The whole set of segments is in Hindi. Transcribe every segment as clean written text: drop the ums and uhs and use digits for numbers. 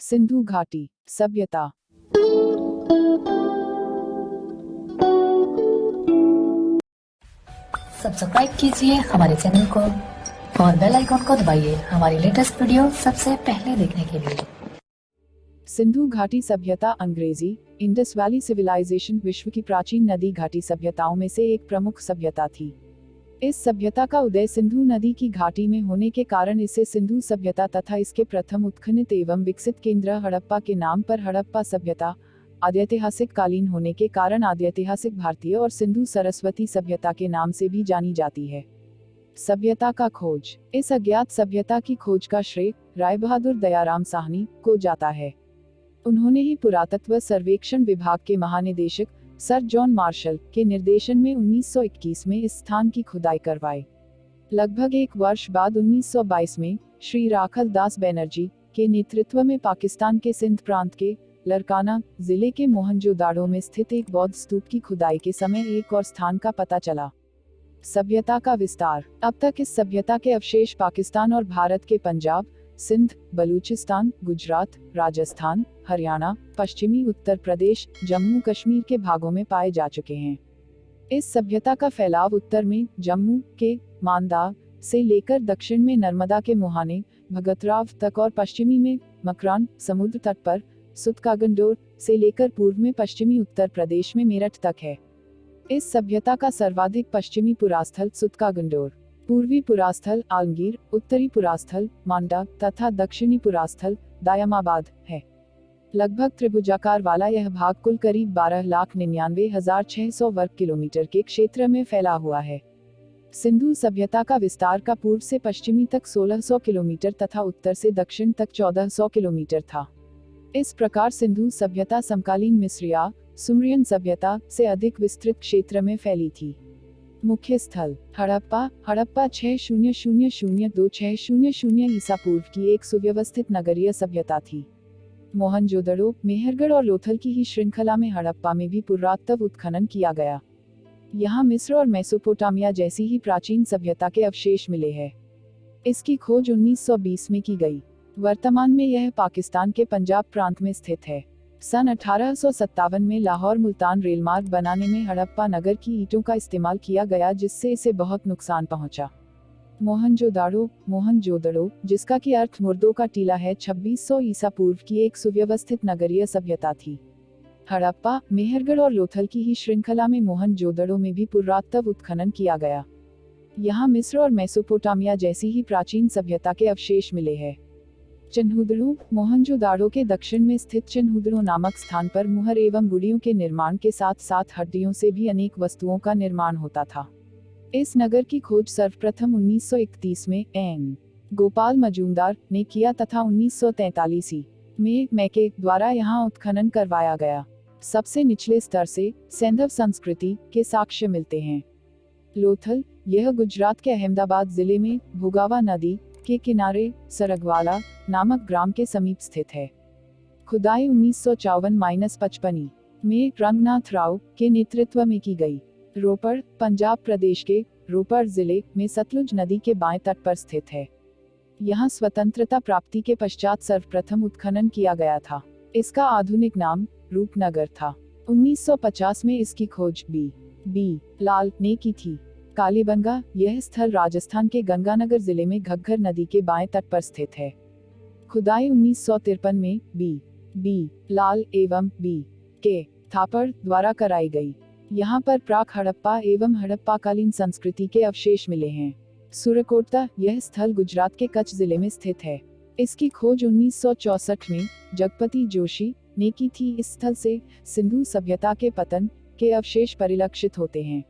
सिंधु घाटी सभ्यता। सब्सक्राइब कीजिए हमारे चैनल को और बेल आइकॉन को दबाइए हमारी लेटेस्ट वीडियो सबसे पहले देखने के लिए। सिंधु घाटी सभ्यता अंग्रेजी इंडस वैली सिविलाइजेशन विश्व की प्राचीन नदी घाटी सभ्यताओं में से एक प्रमुख सभ्यता थी। इस सभ्यता का उदय सिंधु नदी की घाटी में होने के कारण इसे सिंधु सभ्यता तथा इसके प्रथम उत्खनित एवं विकसित केंद्र हड़प्पा के नाम पर हड़प्पा सभ्यता, आद्यैतिहासिक कालीन होने के कारण आद्यैतिहासिक भारतीय और सिंधु सरस्वती सभ्यता के नाम से भी जानी जाती है। सभ्यता का खोज। इस अज्ञात सभ्यता की खोज का श्रेय राय बहादुर दयाराम साहनी को जाता है। उन्होंने ही पुरातत्व सर्वेक्षण विभाग के महानिदेशक सर जॉन मार्शल के निर्देशन में 1921 में इस स्थान की खुदाई करवाई। लगभग एक वर्ष बाद 1922 में श्री राखल दास बैनर्जी के नेतृत्व में पाकिस्तान के सिंध प्रांत के लरकाना जिले के मोहनजोदाड़ो में स्थित एक बौद्ध स्तूप की खुदाई के समय एक और स्थान का पता चला। सभ्यता का विस्तार। अब तक इस सभ्यता के अवशेष पाकिस्तान और भारत के पंजाब, सिंध, बलूचिस्तान, गुजरात, राजस्थान, हरियाणा, पश्चिमी उत्तर प्रदेश, जम्मू कश्मीर के भागों में पाए जा चुके हैं। इस सभ्यता का फैलाव उत्तर में जम्मू के मांदा से लेकर दक्षिण में नर्मदा के मुहाने, भगतराव तक और पश्चिमी में मकरान समुद्र तट पर सुतकागंडोर से लेकर पूर्व में पश्चिमी उत्तर प्रदेश में मेरठ तक है। इस सभ्यता का सर्वाधिक पश्चिमी पुरास्थल सुतकागंडोर, पूर्वी पुरास्थल आलमगीर, उत्तरी पुरास्थल मांडा तथा दक्षिणी पुरास्थल दायमाबाद है। लगभग त्रिभुजाकार वाला यह भाग कुल करीब 12,99,600 वर्ग किलोमीटर के क्षेत्र में फैला हुआ है। सिंधु सभ्यता का विस्तार का पूर्व से पश्चिमी तक 1600 किलोमीटर तथा उत्तर से दक्षिण तक 1400 किलोमीटर था। इस प्रकार सिंधु सभ्यता समकालीन मिस्रिया सुमरियन सभ्यता से अधिक विस्तृत क्षेत्र में फैली थी। मुख्य स्थल हड़प्पा 6000-2600 ईसा पूर्व की एक सुव्यवस्थित नगरीय सभ्यता थी। मोहनजोदड़ो, मेहरगढ़ और लोथल की ही श्रृंखला में हड़प्पा में भी पुरातत्व उत्खनन किया गया। यहाँ मिस्र और मेसोपोटामिया जैसी ही प्राचीन सभ्यता के अवशेष मिले हैं। इसकी खोज 1920 में की गई। वर्तमान में यह पाकिस्तान के पंजाब प्रांत में स्थित है। सन 1857 में लाहौर मुल्तान रेलमार्ग बनाने में हड़प्पा नगर की ईंटों का इस्तेमाल किया गया, जिससे इसे बहुत नुकसान पहुंचा। मोहनजोदड़ो जिसका की अर्थ मुर्दों का टीला है, 2600 ईसा पूर्व की एक सुव्यवस्थित नगरीय सभ्यता थी। हड़प्पा, मेहरगढ़ और लोथल की ही श्रृंखला में मोहनजोदड़ो में भी पुरातत्व उत्खनन किया गया। यहाँ मिस्र और मेसोपोटामिया जैसी ही प्राचीन सभ्यता के अवशेष मिले हैं। चिन्हुदड़ो। मोहनजोदाड़ो के दक्षिण में स्थित चिन्हुदड़ो नामक स्थान पर मुहर एवं गुड़ियों के निर्माण के साथ साथ हड्डियों से भी अनेक वस्तुओं का निर्माण होता था। इस नगर की खोज सर्वप्रथम 1931 में एन गोपाल मजूमदार ने किया तथा 1943 में मैके द्वारा यहाँ उत्खनन करवाया गया। सबसे निचले स्तर से सैंधव संस्कृति के साक्ष्य मिलते हैं। लोथल, यह गुजरात के अहमदाबाद जिले में भोगावा नदी के किनारे सरगवाला नामक ग्राम के समीप स्थित है। खुदाई 1954-55 में रंगनाथ राव के नेतृत्व में की गई। रोपड़, पंजाब प्रदेश के रोपड़ जिले में सतलुज नदी के बाएं तट पर स्थित है। यहाँ स्वतंत्रता प्राप्ति के पश्चात सर्वप्रथम उत्खनन किया गया था। इसका आधुनिक नाम रूपनगर था। 1950 में इसकी खोज बी लाल ने की थी। कालीबंगा, यह स्थल राजस्थान के गंगानगर जिले में घग्गर नदी के बाएं तट पर स्थित है। खुदाई 1953 में बी लाल एवं बी के थापड़ द्वारा कराई गई। यहाँ पर प्राक हड़प्पा एवं हड़प्पाकालीन संस्कृति के अवशेष मिले हैं। सुरकोटता, यह स्थल गुजरात के कच्छ जिले में स्थित है। इसकी खोज 1964 में जगपति जोशी ने की थी। इस स्थल से सिंधु सभ्यता के पतन के अवशेष परिलक्षित होते हैं।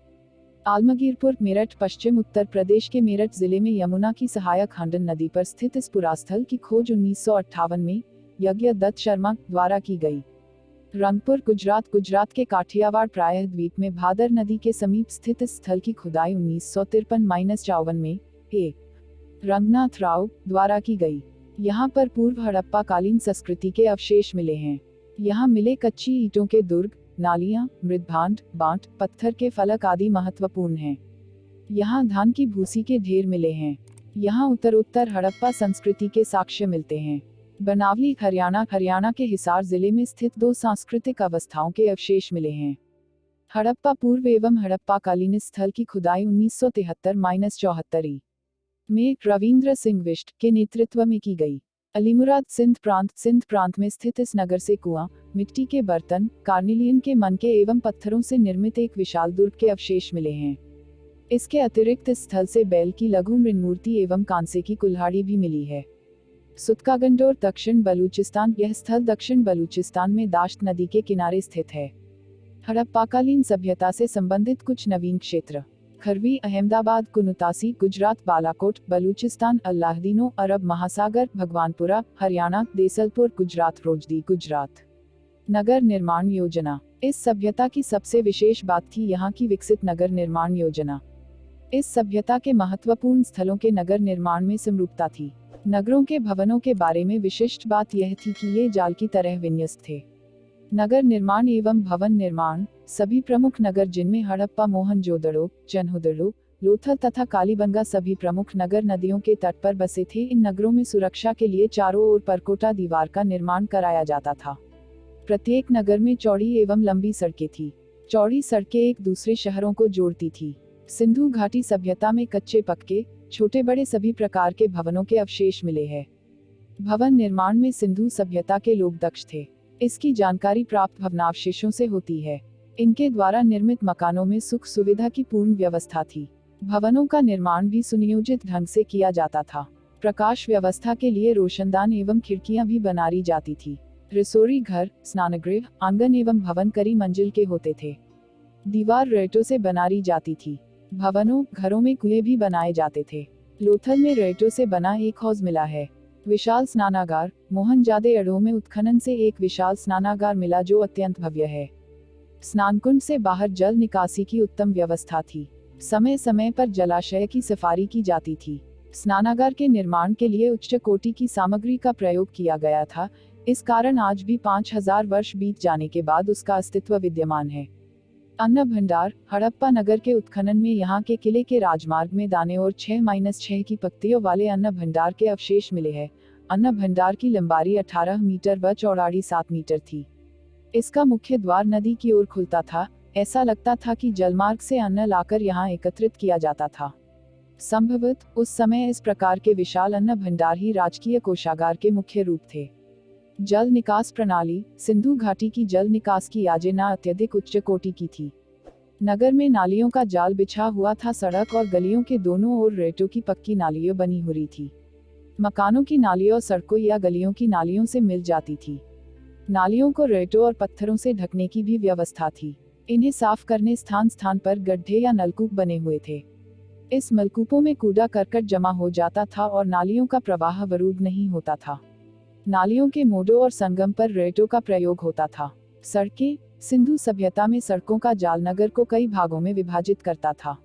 आलमगीरपुर, मेरठ, पश्चिम उत्तर प्रदेश के मेरठ जिले में यमुना की सहायक खंडन नदी पर स्थित इस पुरास्थल की खोज 1958 में यज्ञ दत्त शर्मा द्वारा की गई। रंगपुर, गुजरात के काठियावाड़ प्रायः द्वीप में भादर नदी के समीप स्थित इस स्थल की खुदाई 1953-54 में ए रंगनाथ राव द्वारा की गई। यहाँ पर पूर्व हड़प्पा कालीन संस्कृति के अवशेष मिले हैं। यहाँ मिले कच्ची ईंटों के दुर्ग, नालियां, मृदभांड, बांट, पत्थर के फलक आदि महत्वपूर्ण हैं। यहाँ धान की भूसी के ढेर मिले हैं। यहाँ उत्तरोत्तर हड़प्पा संस्कृति के साक्ष्य मिलते हैं। बनावली हरियाणा के हिसार जिले में स्थित 2 सांस्कृतिक अवस्थाओं के अवशेष मिले हैं। हड़प्पा पूर्व एवं हड़प्पाकालीन स्थल की खुदाई 1973-74 में रविंद्र सिंह बिष्ट के नेतृत्व में की गई। अलीमुराद सिंध प्रांत में स्थित इस नगर से कुआं, मिट्टी के बर्तन, कार्निलियन के मनके एवं पत्थरों से निर्मित एक विशाल दुर्ग के अवशेष मिले हैं। इसके अतिरिक्त इस स्थल से बैल की लघु मृन्मूर्ति एवं कांसे की कुल्हाड़ी भी मिली है। सुतकागंडोर दक्षिण बलूचिस्तान। यह स्थल दक्षिण बलूचिस्तान में दाश्त नदी के किनारे स्थित है। हड़प्पाकालीन सभ्यता से संबंधित कुछ नवीन क्षेत्र: खरवी, अहमदाबाद, कुनुतासी, गुजरात, बालाकोट, बलूचिस्तान, अल्लाहदीनो, अरब महासागर, भगवानपुरा, हरियाणा, देसलपुर, गुजरात, रोजदी, गुजरात। नगर निर्माण योजना। इस सभ्यता की सबसे विशेष बात थी यहाँ की विकसित नगर निर्माण योजना। इस सभ्यता के महत्वपूर्ण स्थलों के नगर निर्माण में समरूपता थी। नगरों के भवनों के बारे में विशिष्ट बात यह थी कि ये जाल की तरह विन्यस्त थे। नगर निर्माण एवं भवन निर्माण। सभी प्रमुख नगर जिनमें हड़प्पा, मोहनजोदड़ो, चन्होदड़ो, लोथल तथा कालीबंगा सभी प्रमुख नगर नदियों के तट पर बसे थे। इन नगरों में सुरक्षा के लिए चारों ओर परकोटा दीवार का निर्माण कराया जाता था। प्रत्येक नगर में चौड़ी एवं लंबी सड़कें थी। चौड़ी सड़कें एक दूसरे शहरों को जोड़ती थी। सिंधु घाटी सभ्यता में कच्चे पक्के, छोटे बड़े सभी प्रकार के भवनों के अवशेष मिले हैं। भवन निर्माण में सिंधु सभ्यता के लोग दक्ष थे। इसकी जानकारी प्राप्त भवनावशेषों से होती है। इनके द्वारा निर्मित मकानों में सुख सुविधा की पूर्ण व्यवस्था थी। भवनों का निर्माण भी सुनियोजित ढंग से किया जाता था। प्रकाश व्यवस्था के लिए रोशनदान एवं खिड़कियां भी बनाई जाती थी। रसोई घर, स्नानगृह, आंगन एवं भवन कई मंजिल के होते थे। दीवार रेटों से बनाई जाती थी। भवनों, घरों में कुएं भी बनाए जाते थे। लोथल में रेटों से बना एक हौज मिला है। विशाल स्नानागार। मोहनजोदड़ो में उत्खनन से एक विशाल स्नानागार मिला जो अत्यंत भव्य है। स्नानकुंड से बाहर जल निकासी की उत्तम व्यवस्था थी। समय समय पर जलाशय की सफाई की जाती थी। स्नानागार के निर्माण के लिए उच्च कोटि की सामग्री का प्रयोग किया गया था। इस कारण आज भी 5000 वर्ष बीत जाने के बाद उसका अस्तित्व विद्यमान है। अन्न भंडार। हड़प्पा नगर के उत्खनन में यहाँ के किले के राजमार्ग में दाने और 6-6 की पंक्तियों वाले अन्न भंडार के अवशेष मिले हैं। अन्न भंडार की लंबाई 18 मीटर व चौड़ाई 7 मीटर थी। इसका मुख्य द्वार नदी की ओर खुलता था। ऐसा लगता था कि जलमार्ग से अन्न लाकर यहाँ एकत्रित किया जाता था। संभवतः उस समय इस प्रकार के विशाल अन्न भंडार ही राजकीय कोषागार के मुख्य रूप थे। जल निकास प्रणाली। सिंधु घाटी की जल निकास की योजना अत्यधिक उच्च कोटि की थी। नगर में नालियों का जाल बिछा हुआ था। सड़क और गलियों के दोनों ओर रेतों की पक्की नालियां बनी हुई थी। मकानों की नालियों, सड़कों या गलियों की नालियों से मिल जाती थी। नालियों को रेतों और पत्थरों से ढकने की भी व्यवस्था थी। इन्हें साफ करने स्थान स्थान पर गड्ढे या नलकूप बने हुए थे। इस नलकूपों में कूड़ा करकट जमा हो जाता था और नालियों का प्रवाह अवरुद्ध नहीं होता था। नालियों के मोड़ों और संगम पर रेतों का प्रयोग होता था। सड़कें। सिंधु सभ्यता में सड़कों का जाल नगर को कई भागों में विभाजित करता था।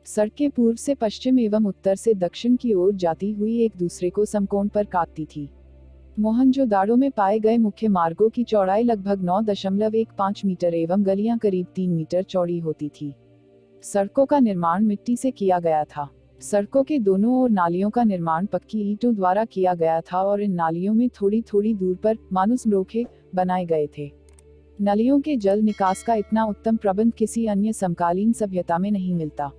सड़कें पूर्व से पश्चिम एवं उत्तर से दक्षिण की ओर जाती हुई एक दूसरे को समकोण पर काटती थी। मोहनजोदड़ो में पाए गए मुख्य मार्गों की चौड़ाई लगभग 9.15 मीटर एवं गलियां करीब 3 मीटर चौड़ी होती थी। सड़कों का निर्माण मिट्टी से किया गया था। सड़कों के दोनों ओर नालियों का निर्माण पक्की ईंटों द्वारा किया गया था और इन नालियों में थोड़ी थोड़ी दूर पर मानुसमरोखे बनाए गए थे। नलियों के जल निकास का इतना उत्तम प्रबंध किसी अन्य समकालीन सभ्यता में नहीं मिलता।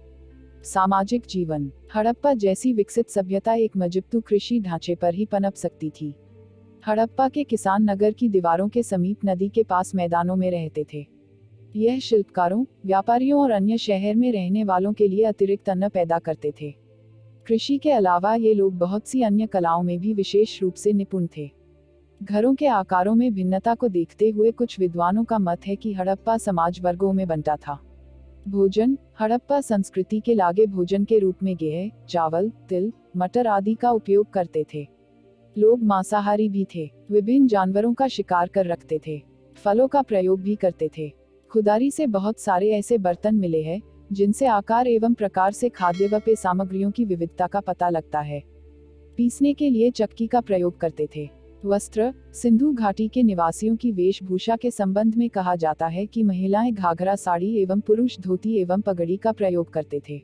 सामाजिक जीवन। हड़प्पा जैसी विकसित सभ्यता एक मजबूत कृषि ढांचे पर ही पनप सकती थी। हड़प्पा के किसान नगर की दीवारों के समीप नदी के पास मैदानों में रहते थे। यह शिल्पकारों, व्यापारियों और अन्य शहर में रहने वालों के लिए अतिरिक्त अन्न पैदा करते थे। कृषि के अलावा ये लोग बहुत सी अन्य कलाओं में भी विशेष रूप से निपुण थे। घरों के आकारों में भिन्नता को देखते हुए कुछ विद्वानों का मत है कि हड़प्पा समाज वर्गों में बंटा था। भोजन। हड़प्पा संस्कृति के लागे भोजन के रूप में गेहूं, चावल, तिल, मटर आदि का उपयोग करते थे। लोग मांसाहारी भी थे। विभिन्न जानवरों का शिकार कर रखते थे। फलों का प्रयोग भी करते थे। खुदारी से बहुत सारे ऐसे बर्तन मिले हैं जिनसे आकार एवं प्रकार से खाद्य व पेय सामग्रियों की विविधता का पता लगता है। पीसने के लिए चक्की का प्रयोग करते थे। वस्त्र। सिंधु घाटी के निवासियों की वेशभूषा के संबंध में कहा जाता है कि महिलाएं घाघरा साड़ी एवं पुरुष धोती एवं पगड़ी का प्रयोग करते थे।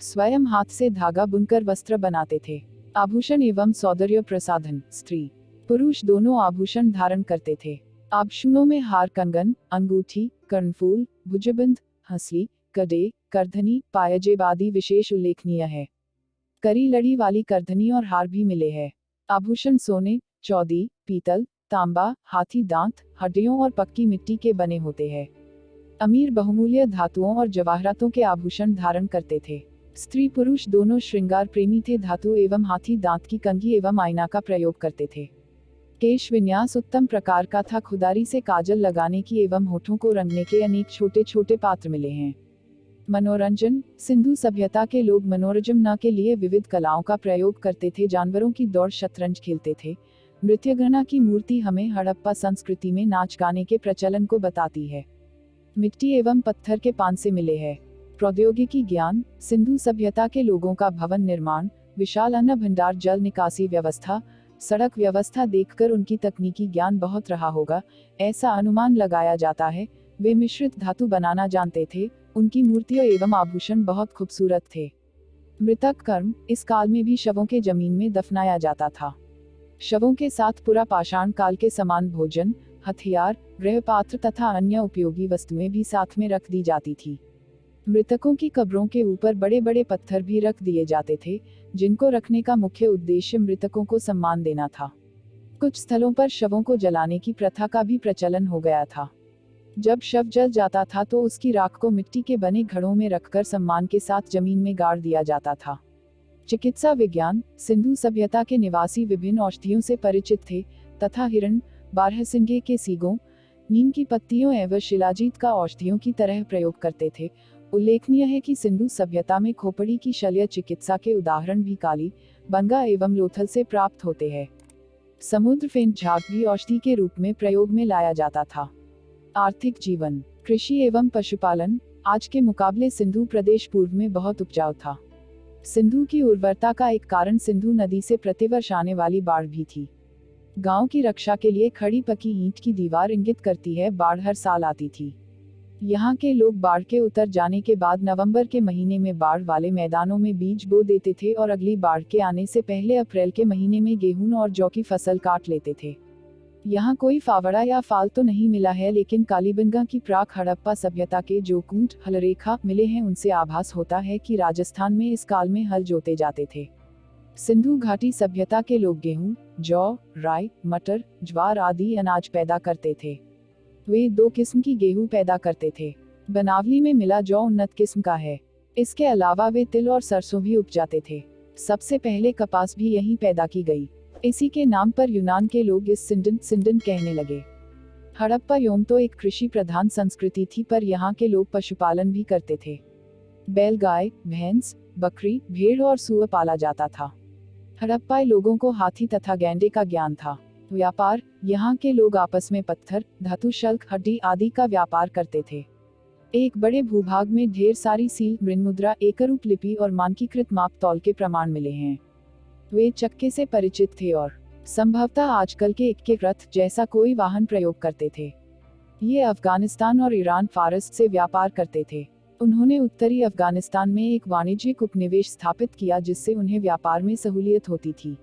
स्वयं हाथ से धागा बुनकर वस्त्र बनाते थे। आभूषण एवं सौंदर्य प्रसाधन। स्त्री। पुरुष दोनों आभूषण धारण करते थे। आभूषणों में हार, कंगन, अंगूठी, कर्णफूल, भुजबंद, हंसली, कड़े, करधनी, पायजेब आदि विशेष उल्लेखनीय है। करी लड़ी वाली करधनी और हार भी मिले हैं। आभूषण सोने, चौदी, पीतल, तांबा, हाथी दांत, हड्डियों और पक्की मिट्टी के बने होते हैं। अमीर बहुमूल्य धातुओं और जवाहरातों के आभूषण धारण करते थे। स्त्री पुरुष दोनों श्रृंगार प्रेमी थे। धातु एवं हाथी दांत की कंघी एवं आईना का प्रयोग करते थे। केश विन्यास उत्तम प्रकार का था। खुदारी से काजल लगाने की एवं होठों को रंगने के अनेक छोटे छोटे पात्र मिले हैं। मनोरंजन, सिंधु सभ्यता के लोग मनोरंजन के लिए विविध कलाओं का प्रयोग करते थे। जानवरों की दौड़, शतरंज खेलते थे। नृत्यगणना की मूर्ति हमें हड़प्पा संस्कृति में नाच गाने के प्रचलन को बताती है। मिट्टी एवं पत्थर के पान से मिले हैं। प्रौद्योगिकी ज्ञान, सिंधु सभ्यता के लोगों का भवन निर्माण, विशाल अन्न भंडार, जल निकासी व्यवस्था, सड़क व्यवस्था देखकर उनकी तकनीकी ज्ञान बहुत रहा होगा, ऐसा अनुमान लगाया जाता है। वे मिश्रित धातु बनाना जानते थे। उनकी मूर्तियां एवं आभूषण बहुत खूबसूरत थे। मृतक कर्म, इस काल में भी शवों के जमीन में दफनाया जाता था। शवों के साथ पूरा पाषाण काल के समान भोजन, हथियार, गृहपात्र तथा अन्य उपयोगी वस्तुएं भी साथ में रख दी जाती थी। मृतकों की कब्रों के ऊपर बड़े बड़े पत्थर भी रख दिए जाते थे, जिनको रखने का मुख्य उद्देश्य मृतकों को सम्मान देना था। कुछ स्थलों पर शवों को जलाने की प्रथा का भी प्रचलन हो गया था। जब शव जल जाता था तो उसकी राख को मिट्टी के बने घड़ों में रखकर सम्मान के साथ जमीन में गाड़ दिया जाता था। चिकित्सा विज्ञान, सिंधु सभ्यता के निवासी विभिन्न औषधियों से परिचित थे तथा हिरण, बारहसिंगे के सींगों, नीम की पत्तियों एवं शिलाजीत का औषधियों की तरह प्रयोग करते थे। उल्लेखनीय है कि सिंधु सभ्यता में खोपड़ी की शल्य चिकित्सा के उदाहरण भी काली, बंगा एवं लोथल से प्राप्त होते हैं। समुद्र फेन झाग भी औषधि के रूप में प्रयोग में लाया जाता था। आर्थिक जीवन, कृषि एवं पशुपालन, आज के मुकाबले सिंधु प्रदेश पूर्व में बहुत उपजाऊ था। सिंधु की उर्वरता का एक कारण सिंधु नदी से प्रतिवर्ष आने वाली बाढ़ भी थी। गांव की रक्षा के लिए खड़ी पकी ईंट की दीवार इंगित करती है, बाढ़ हर साल आती थी। यहाँ के लोग बाढ़ के उतर जाने के बाद नवंबर के महीने में बाढ़ वाले मैदानों में बीज बो देते थे और अगली बाढ़ के आने से पहले अप्रैल के महीने में गेहूं और जौ की फसल काट लेते थे। यहाँ कोई फावड़ा या फाल तो नहीं मिला है, लेकिन कालीबंगा की प्राक हड़प्पा सभ्यता के जो कूट हलरेखा मिले हैं उनसे आभास होता है कि राजस्थान में इस काल में हल जोते जाते थे। सिंधु घाटी सभ्यता के लोग गेहूं, जौ, राई, मटर, ज्वार आदि अनाज पैदा करते थे। वे दो किस्म की गेहूं पैदा करते थे। बनावली में मिला जौ उन्नत किस्म का है। इसके अलावा वे तिल और सरसों भी उपजाते थे। सबसे पहले कपास भी यहीं पैदा की गई। इसी के नाम पर यूनान के लोग इस सिंडन कहने लगे। हड़प्पा योम तो एक कृषि प्रधान संस्कृति थी, पर यहाँ के लोग पशुपालन भी करते थे। बैलगाय, भैंस, बकरी, भेड़ और सूअर पाला जाता था। हड़प्पाई लोगों को हाथी तथा गैंडे का ज्ञान था। व्यापार, यहाँ के लोग आपस में पत्थर, धातु, शल्क, हड्डी आदि का व्यापार करते थे। एक बड़े भूभाग में ढेर सारी सील, मृन्मुद्रा, एकरूप लिपि और मानकीकृत माप तौल के प्रमाण मिले हैं। वे चक्के से परिचित थे और संभवतः आजकल के इक्के रथ जैसा कोई वाहन प्रयोग करते थे। ये अफगानिस्तान और ईरान, फारस से व्यापार करते थे। उन्होंने उत्तरी अफगानिस्तान में एक वाणिज्यिक उपनिवेश स्थापित किया, जिससे उन्हें व्यापार में सहूलियत होती थी।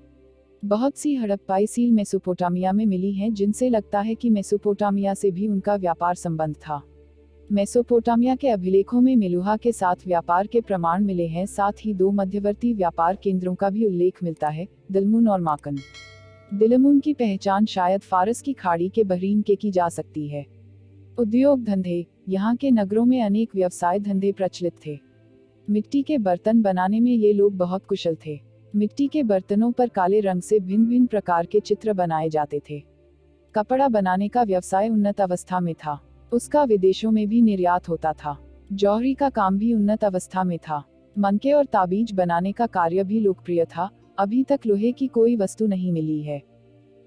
बहुत सी हड़प्पाई सील मेसोपोटामिया में मिली हैं, जिनसे लगता है कि मेसोपोटामिया से भी उनका व्यापार संबंध था। मेसोपोटामिया के अभिलेखों में मेलुहा के साथ व्यापार के प्रमाण मिले हैं। साथ ही दो मध्यवर्ती व्यापार केंद्रों का भी उल्लेख मिलता है, दिलमुन और माकन। दिलमुन की पहचान शायद फारस की खाड़ी के बहरीन के की जा सकती है। उद्योग धंधे, यहाँ के नगरों में अनेक व्यवसाय धंधे प्रचलित थे। मिट्टी के बर्तन बनाने में ये लोग बहुत कुशल थे। मिट्टी के बर्तनों पर काले रंग से भिन्न भिन्न प्रकार के चित्र बनाए जाते थे। कपड़ा बनाने का व्यवसाय उन्नत अवस्था में था। उसका विदेशों में भी निर्यात होता था। जौहरी का काम भी उन्नत अवस्था में था। मनके और ताबीज बनाने का कार्य भी लोकप्रिय था। अभी तक लोहे की कोई वस्तु नहीं मिली है,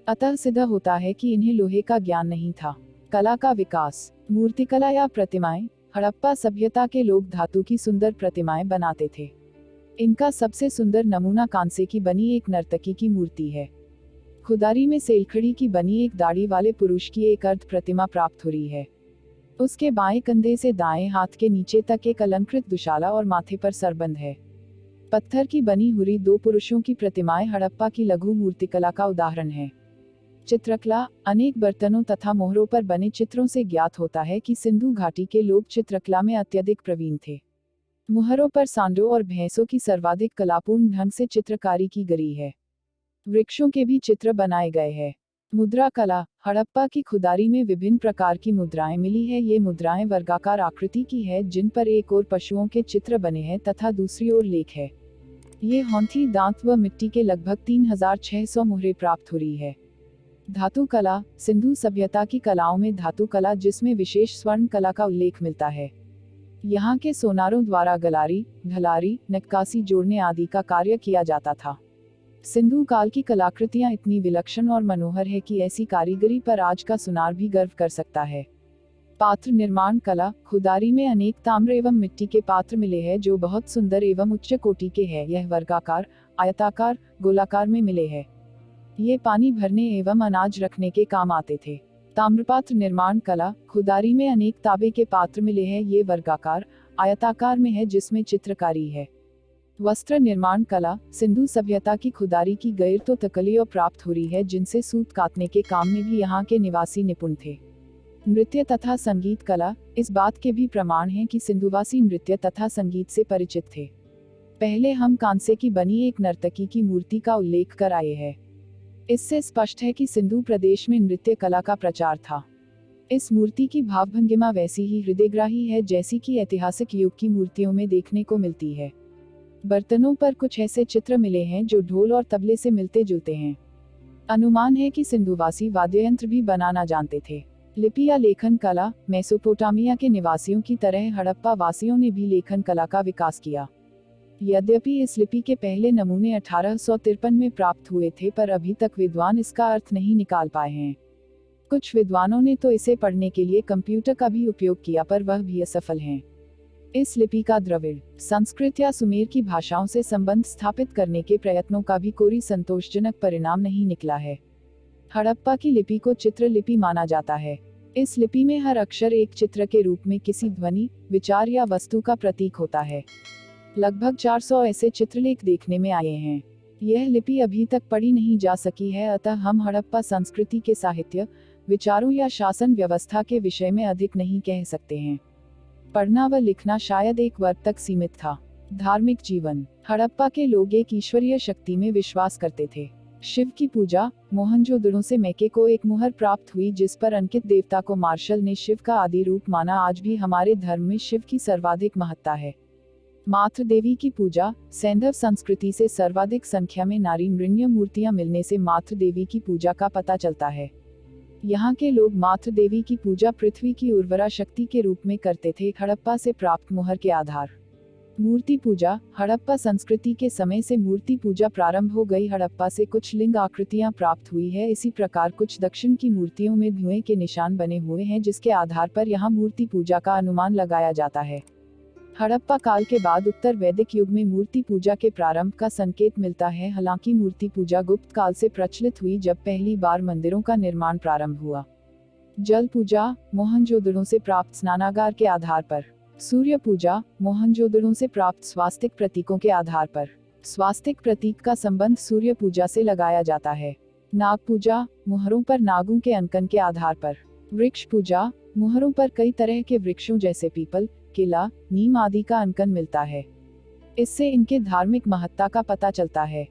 अतः सिद्ध होता है कि इन्हें लोहे का ज्ञान नहीं था। कला का विकास, मूर्तिकला या प्रतिमाएं, हड़प्पा सभ्यता के लोग धातु की सुंदर प्रतिमाएं बनाते थे। इनका सबसे सुंदर नमूना कांसे की बनी एक नर्तकी की मूर्ति है। खुदारी में सेलखड़ी की बनी एक दाढ़ी वाले पुरुष की एक अर्ध प्रतिमा प्राप्त हो रही है। उसके बाएं कंधे से दाएं हाथ के नीचे तक एक अलंकृत दुशाला और माथे पर सरबंद है। पत्थर की बनी हुई दो पुरुषों की प्रतिमाएं हड़प्पा की लघु मूर्तिकला का उदाहरण है। चित्रकला। अनेक बर्तनों तथा मोहरों पर बने चित्रों से ज्ञात होता है कि सिंधु घाटी के लोग चित्रकला में अत्यधिक प्रवीण थे। मुहरों पर सांडों और भैंसों की सर्वाधिक कलापूर्ण ढंग से चित्रकारी की गई है। वृक्षों के भी चित्र बनाए गए हैं। मुद्रा कला। हड़प्पा की खुदारी में विभिन्न प्रकार की मुद्राएं मिली है। ये मुद्राएं वर्गाकार आकृति की है, जिन पर एक ओर पशुओं के चित्र बने हैं तथा दूसरी ओर लेख है। ये हाथी दांत व मिट्टी के लगभग 3600 मुहरें प्राप्त हुई है। धातु कला। सिंधु सभ्यता की कलाओं में धातु कला, जिसमें विशेष स्वर्ण कला का उल्लेख मिलता है। यहाँ के सोनारों द्वारा गलारी, ढलारी, नक्काशी जोड़ने आदि का कार्य किया जाता था। सिंधु काल की कलाकृतियां इतनी विलक्षण और मनोहर है कि ऐसी कारीगरी पर आज का सुनार भी गर्व कर सकता है। पात्र निर्माण कला। खुदारी में अनेक ताम्र एवं मिट्टी के पात्र मिले हैं, जो बहुत सुंदर एवं उच्च कोटि के हैं। यह वर्गाकार, आयताकार, गोलाकार में मिले हैं। ये पानी भरने एवं अनाज रखने के काम आते थे। ताम्रपात्र निर्माण कला। खुदारी में अनेक तांबे के पात्र मिले हैं। ये वर्गाकार, आयताकार में है, जिसमें चित्रकारी है। वस्त्र निर्माण कला। सिंधु सभ्यता की खुदारी की गई तो तकलियों प्राप्त हो रही है, जिनसे सूत काटने के काम में भी यहाँ के निवासी निपुण थे। नृत्य तथा संगीत कला। इस बात के भी प्रमाण हैं कि सिंधुवासी नृत्य तथा संगीत से परिचित थे। पहले हम कांसे की बनी एक नर्तकी की मूर्ति का उल्लेख कर आए हैं। इससे स्पष्ट है कि सिंधु प्रदेश में नृत्य कला का प्रचार था। इस मूर्ति की भावभंगिमा वैसी ही हृदयग्राही है जैसी कि ऐतिहासिक युग की मूर्तियों में देखने को मिलती है। बर्तनों पर कुछ ऐसे चित्र मिले हैं जो ढोल और तबले से मिलते जुलते हैं। अनुमान है कि सिंधुवासी वाद्ययंत्र भी बनाना जानते थे। लिपि या लेखन कला। मेसोपोटामिया के निवासियों की तरह हड़प्पा वासियों ने भी लेखन कला का विकास किया। यद्यपि इस लिपि के पहले नमूने 1853 में प्राप्त हुए थे, पर अभी तक विद्वान इसका अर्थ नहीं निकाल पाए हैं। कुछ विद्वानों ने तो इसे पढ़ने के लिए कंप्यूटर का भी उपयोग किया, पर वह भी असफल हैं। इस लिपि का द्रविड़, संस्कृत या सुमेर की भाषाओं से संबंध स्थापित करने के प्रयत्नों का भी कोई संतोषजनक परिणाम नहीं निकला है। हड़प्पा की लिपि को चित्रलिपि माना जाता है। इस लिपि में हर अक्षर एक चित्र के रूप में किसी ध्वनि, विचार या वस्तु का प्रतीक होता है। लगभग 400 ऐसे चित्रलेख देखने में आए हैं। यह लिपि अभी तक पढ़ी नहीं जा सकी है, अतः हम हड़प्पा संस्कृति के साहित्य, विचारों या शासन व्यवस्था के विषय में अधिक नहीं कह सकते हैं। पढ़ना व लिखना शायद एक वर्ग तक सीमित था। धार्मिक जीवन। हड़प्पा के लोग एक ईश्वरीय शक्ति में विश्वास करते थे। शिव की पूजा। मोहनजोदड़ो से मैके को एक मुहर प्राप्त हुई जिस पर अंकित देवता को मार्शल ने शिव का आदि रूप माना। आज भी हमारे धर्म में शिव की सर्वाधिक महत्ता है। मातृ देवी की पूजा। सैंधव संस्कृति से सर्वाधिक संख्या में नारी मृण्य मूर्तियां मिलने से मातृ देवी की पूजा का पता चलता है। यहाँ के लोग मातृ देवी की पूजा पृथ्वी की उर्वरा शक्ति के रूप में करते थे। हड़प्पा से प्राप्त मुहर के आधार। मूर्ति पूजा। हड़प्पा संस्कृति के समय से मूर्ति पूजा प्रारंभ हो गई। हड़प्पा से कुछ लिंग आकृतियां प्राप्त हुई है। इसी प्रकार कुछ दक्षिण की मूर्तियों में धुएं के निशान बने हुए हैं, जिसके आधार पर यहाँ मूर्ति पूजा का अनुमान लगाया जाता है। हड़प्पा काल के बाद उत्तर वैदिक युग में मूर्ति पूजा के प्रारंभ का संकेत मिलता है। हालांकि मूर्ति पूजा गुप्त काल से प्रचलित हुई, जब पहली बार मंदिरों का निर्माण प्रारंभ हुआ। जल पूजा। मोहनजोदड़ो से प्राप्त स्नानागार के आधार पर। सूर्य पूजा। मोहनजोदड़ो से प्राप्त स्वास्तिक प्रतीकों के आधार पर। स्वास्तिक प्रतीक का संबंध सूर्य पूजा से लगाया जाता है। नाग पूजा। मुहरों पर नागों के अंकन के आधार पर। वृक्ष पूजा। मुहरों पर कई तरह के वृक्षों जैसे पीपल, केला, नीम आदि का अंकन मिलता है। इससे इनके धार्मिक महत्ता का पता चलता है।